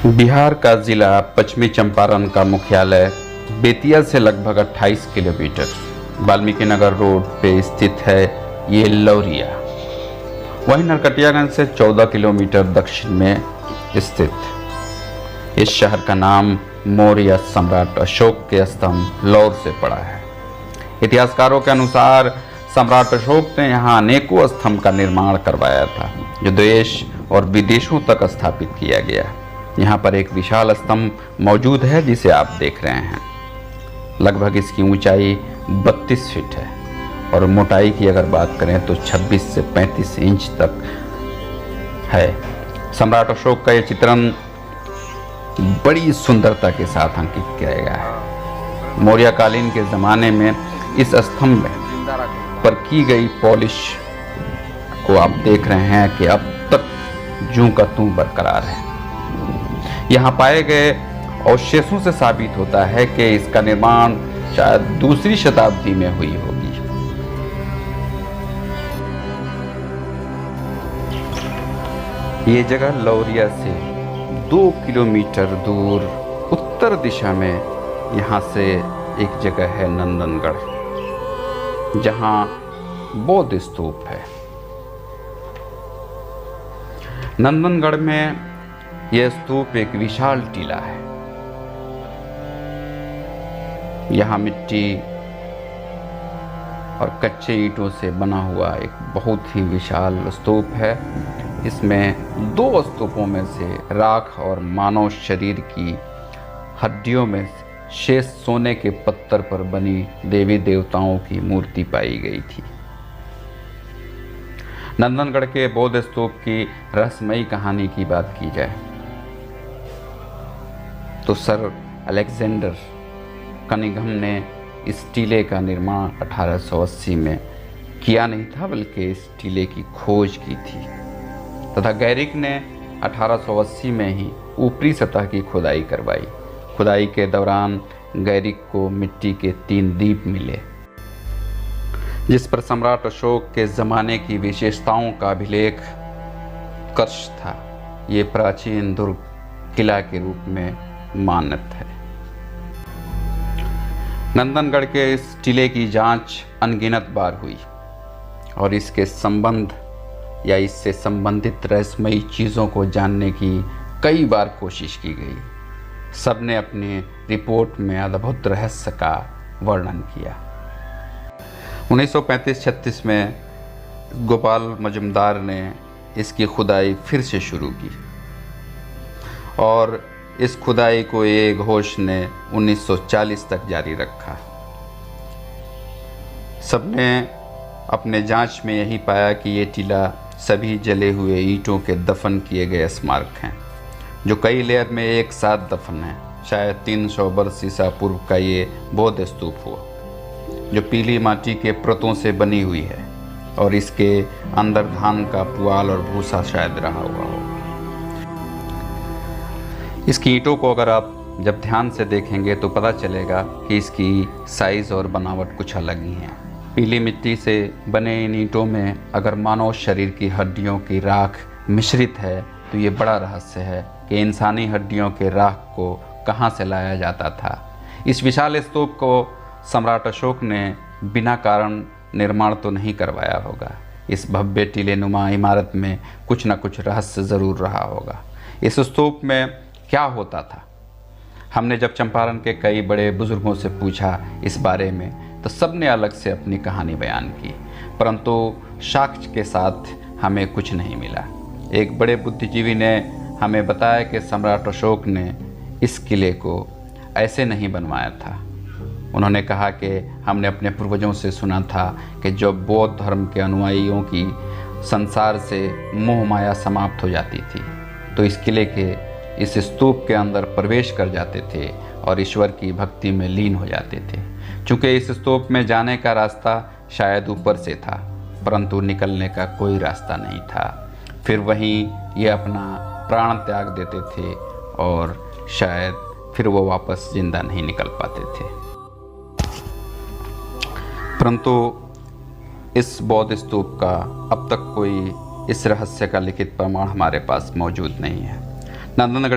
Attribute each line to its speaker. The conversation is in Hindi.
Speaker 1: बिहार का जिला पश्चिमी चंपारण का मुख्यालय बेतिया से लगभग 28 किलोमीटर वाल्मीकि नगर रोड पे स्थित है ये लौरिया। वहीं नरकटियागंज से 14 किलोमीटर दक्षिण में स्थित इस शहर का नाम मौर्य सम्राट अशोक के स्तंभ लौर से पड़ा है। इतिहासकारों के अनुसार सम्राट अशोक ने यहाँ अनेकों स्तंभ का निर्माण करवाया था, जो देश और विदेशों तक स्थापित किया गया। यहाँ पर एक विशाल स्तंभ मौजूद है जिसे आप देख रहे हैं। लगभग इसकी ऊंचाई 32 फीट है और मोटाई की अगर बात करें तो 26 से 35 इंच तक है। सम्राट अशोक का यह चित्रण बड़ी सुंदरता के साथ अंकित किया गया है। मौर्य कालीन के ज़माने में इस स्तंभ पर की गई पॉलिश को आप देख रहे हैं कि अब तक जूं का तूं बरकरार है। यहाँ पाए गए अवशेषों से साबित होता है कि इसका निर्माण शायद दूसरी शताब्दी में हुई होगी। ये जगह लौरिया से 2 किलोमीटर दूर उत्तर दिशा में यहाँ से एक जगह है नंदनगढ़, जहाँ बौद्ध स्तूप है। नंदनगढ़ में यह स्तूप एक विशाल टीला है। यहाँ मिट्टी और कच्चे ईंटों से बना हुआ एक बहुत ही विशाल स्तूप है। इसमें 2 स्तूपों में से राख और मानव शरीर की हड्डियों में शेष सोने के पत्थर पर बनी देवी देवताओं की मूर्ति पाई गई थी। नंदनगढ़ के बौद्ध स्तूप की रहस्यमयी कहानी की बात की जाए तो सर अलेक्जेंडर कनिंघम ने इस टीले का निर्माण 1880 में किया नहीं था, बल्कि इस टीले की खोज की थी तथा गैरिक ने 1880 में ही ऊपरी सतह की खुदाई करवाई। खुदाई के दौरान गैरिक को मिट्टी के 3 दीप मिले, जिस पर सम्राट अशोक के ज़माने की विशेषताओं का अभिलेख कर्ष था। ये प्राचीन दुर्ग किला के रूप में मान्यत है। नंदनगढ़ के इस टीले की जांच अनगिनत बार हुई और इसके संबंध या इससे संबंधित रहस्यमयी चीज़ों को जानने की कई बार कोशिश की गई। सबने अपनी रिपोर्ट में अद्भुत रहस्य का वर्णन किया। 1935-36 में गोपाल मजुमदार ने इसकी खुदाई फिर से शुरू की और इस खुदाई को ए घोष ने 1940 तक जारी रखा। सबने अपने जांच में यही पाया कि ये टीला सभी जले हुए ईंटों के दफन किए गए स्मारक हैं, जो कई लेयर में एक साथ दफन है। शायद 300 वर्ष ईसा पूर्व का ये बौद्ध स्तूप हुआ, जो पीली माटी के परतों से बनी हुई है और इसके अंदर धान का पुआल और भूसा शायद रहा हुआ हो। इसकी ईंटों को अगर आप जब ध्यान से देखेंगे तो पता चलेगा कि इसकी साइज़ और बनावट कुछ अलग ही है। पीली मिट्टी से बने इन ईंटों में अगर मानव शरीर की हड्डियों की राख मिश्रित है तो ये बड़ा रहस्य है कि इंसानी हड्डियों के राख को कहाँ से लाया जाता था। इस विशाल स्तूप को सम्राट अशोक ने बिना कारण निर्माण तो नहीं करवाया होगा। इस भव्य टीले नुमा इमारत में कुछ न कुछ रहस्य ज़रूर रहा होगा। इस स्तूप में क्या होता था? हमने जब चंपारण के कई बड़े बुजुर्गों से पूछा इस बारे में तो सबने अलग से अपनी कहानी बयान की, परंतु साक्ष्य के साथ हमें कुछ नहीं मिला। एक बड़े बुद्धिजीवी ने हमें बताया कि सम्राट अशोक ने इस किले को ऐसे नहीं बनवाया था। उन्होंने कहा कि हमने अपने पूर्वजों से सुना था कि जब बौद्ध धर्म के अनुयायियों की संसार से मोह माया समाप्त हो जाती थी तो इस किले के इस स्तूप के अंदर प्रवेश कर जाते थे और ईश्वर की भक्ति में लीन हो जाते थे। चूँकि इस स्तूप में जाने का रास्ता शायद ऊपर से था, परंतु निकलने का कोई रास्ता नहीं था। फिर वहीं ये अपना प्राण त्याग देते थे और शायद फिर वो वापस जिंदा नहीं निकल पाते थे। परंतु इस बौद्ध स्तूप का अब तक कोई इस रहस्य का लिखित प्रमाण हमारे पास मौजूद नहीं है। नंदनगढ़